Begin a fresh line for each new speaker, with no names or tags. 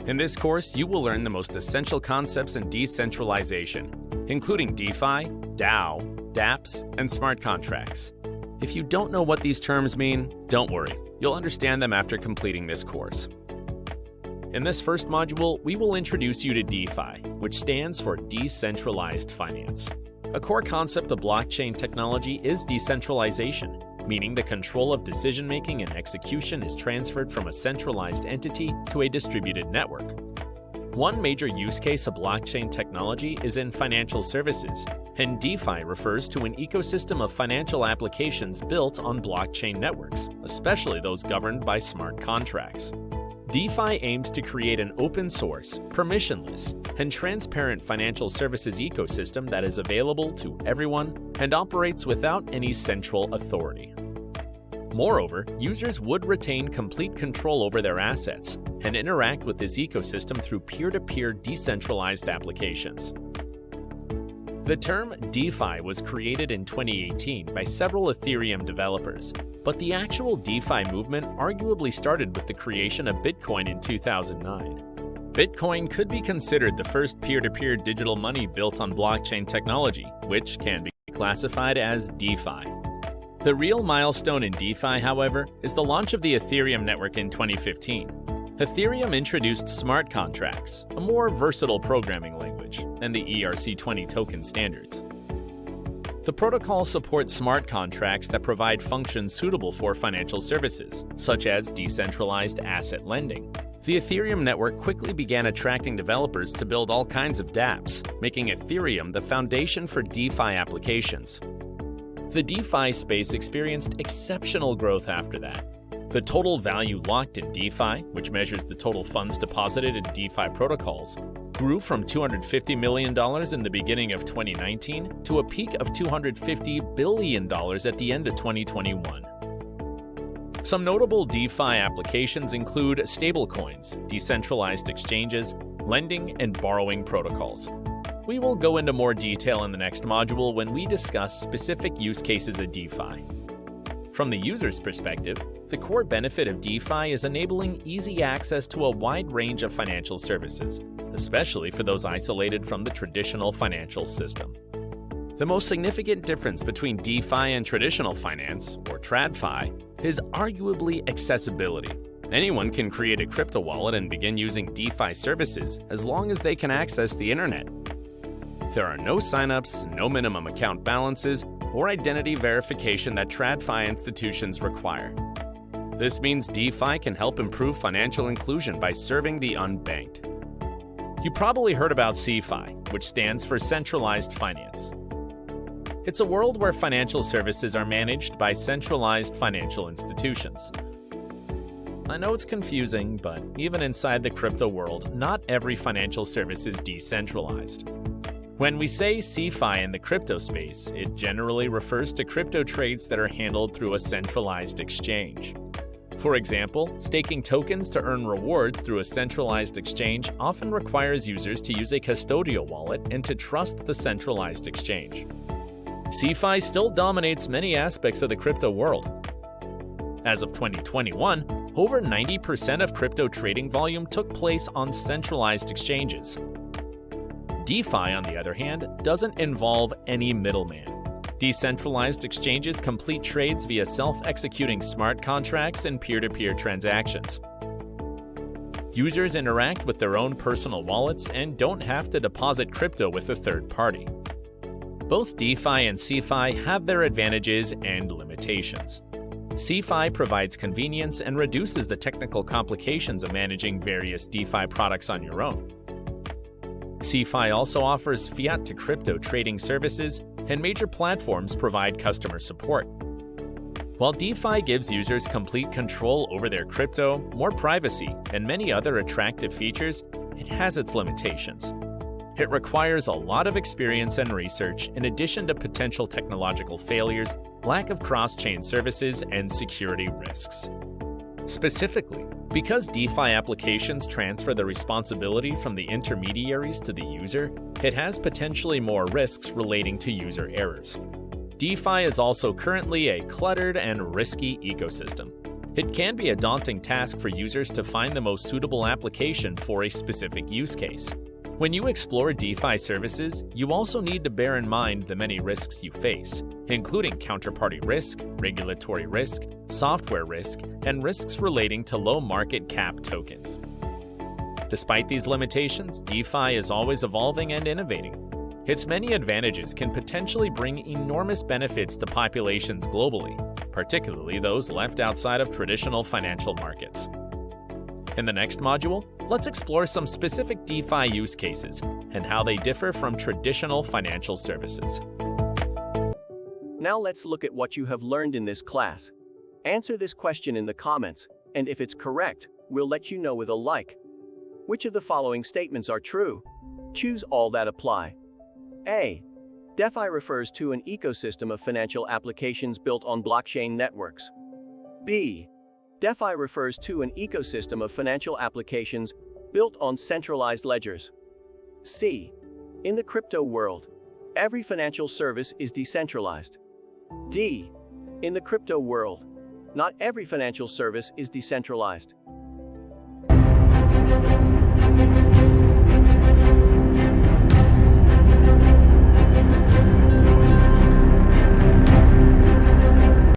In this course, you will learn the most essential concepts in decentralization, including DeFi, DAO, dApps, and smart contracts. If you don't know what these terms mean, don't worry, you'll understand them after completing this course. In this first module, we will introduce you to DeFi, which stands for Decentralized Finance. A core concept of blockchain technology is decentralization, meaning the control of decision-making and execution is transferred from a centralized entity to a distributed network. One major use case of blockchain technology is in financial services, and DeFi refers to an ecosystem of financial applications built on blockchain networks, especially those governed by smart contracts. DeFi aims to create an open-source, permissionless, and transparent financial services ecosystem that is available to everyone and operates without any central authority. Moreover, users would retain complete control over their assets and interact with this ecosystem through peer-to-peer decentralized applications. The term DeFi was created in 2018 by several Ethereum developers, but the actual DeFi movement arguably started with the creation of Bitcoin in 2009. Bitcoin could be considered the first peer-to-peer digital money built on blockchain technology, which can be classified as DeFi. The real milestone in DeFi, however, is the launch of the Ethereum network in 2015. Ethereum introduced smart contracts, a more versatile programming language, than the ERC20 token standards. The protocol supports smart contracts that provide functions suitable for financial services, such as decentralized asset lending. The Ethereum network quickly began attracting developers to build all kinds of dApps, making Ethereum the foundation for DeFi applications. The DeFi space experienced exceptional growth after that. The total value locked in DeFi, which measures the total funds deposited in DeFi protocols, grew from $250 million in the beginning of 2019 to a peak of $250 billion at the end of 2021. Some notable DeFi applications include stablecoins, decentralized exchanges, lending, and borrowing protocols. We will go into more detail in the next module when we discuss specific use cases of DeFi. From the user's perspective, the core benefit of DeFi is enabling easy access to a wide range of financial services, especially for those isolated from the traditional financial system. The most significant difference between DeFi and traditional finance, or TradFi, is arguably accessibility. Anyone can create a crypto wallet and begin using DeFi services as long as they can access the internet. There are no signups, no minimum account balances, or identity verification that TradFi institutions require. This means DeFi can help improve financial inclusion by serving the unbanked. You probably heard about CFI, which stands for Centralized Finance. It's a world where financial services are managed by centralized financial institutions. I know it's confusing, but even inside the crypto world, not every financial service is decentralized. When we say CFI in the crypto space, it generally refers to crypto trades that are handled through a centralized exchange. For example, staking tokens to earn rewards through a centralized exchange often requires users to use a custodial wallet and to trust the centralized exchange. CFI still dominates many aspects of the crypto world. As of 2021, over 90% of crypto trading volume took place on centralized exchanges. DeFi, on the other hand, doesn't involve any middleman. Decentralized exchanges complete trades via self-executing smart contracts and peer-to-peer transactions. Users interact with their own personal wallets and don't have to deposit crypto with a third party. Both DeFi and CFI have their advantages and limitations. CFI provides convenience and reduces the technical complications of managing various DeFi products on your own. CFI also offers fiat-to-crypto trading services, and major platforms provide customer support. While DeFi gives users complete control over their crypto, more privacy, and many other attractive features, it has its limitations. It requires a lot of experience and research in addition to potential technological failures, lack of cross-chain services, and security risks. Specifically, because DeFi applications transfer the responsibility from the intermediaries to the user, it has potentially more risks relating to user errors. DeFi is also currently a cluttered and risky ecosystem. It can be a daunting task for users to find the most suitable application for a specific use case. When you explore DeFi services, you also need to bear in mind the many risks you face, including counterparty risk, regulatory risk, software risk, and risks relating to low market cap tokens. Despite these limitations, DeFi is always evolving and innovating. Its many advantages can potentially bring enormous benefits to populations globally, particularly those left outside of traditional financial markets. In the next module, let's explore some specific DeFi use cases and how they differ from traditional financial services.
Now let's look at what you have learned in this class. Answer this question in the comments, and if it's correct, we'll let you know with a like. Which of the following statements are true? Choose all that apply. A. DeFi refers to an ecosystem of financial applications built on blockchain networks. B. DeFi refers to an ecosystem of financial applications built on centralized ledgers. C. In the crypto world, every financial service is decentralized. D. In the crypto world, not every financial service is decentralized.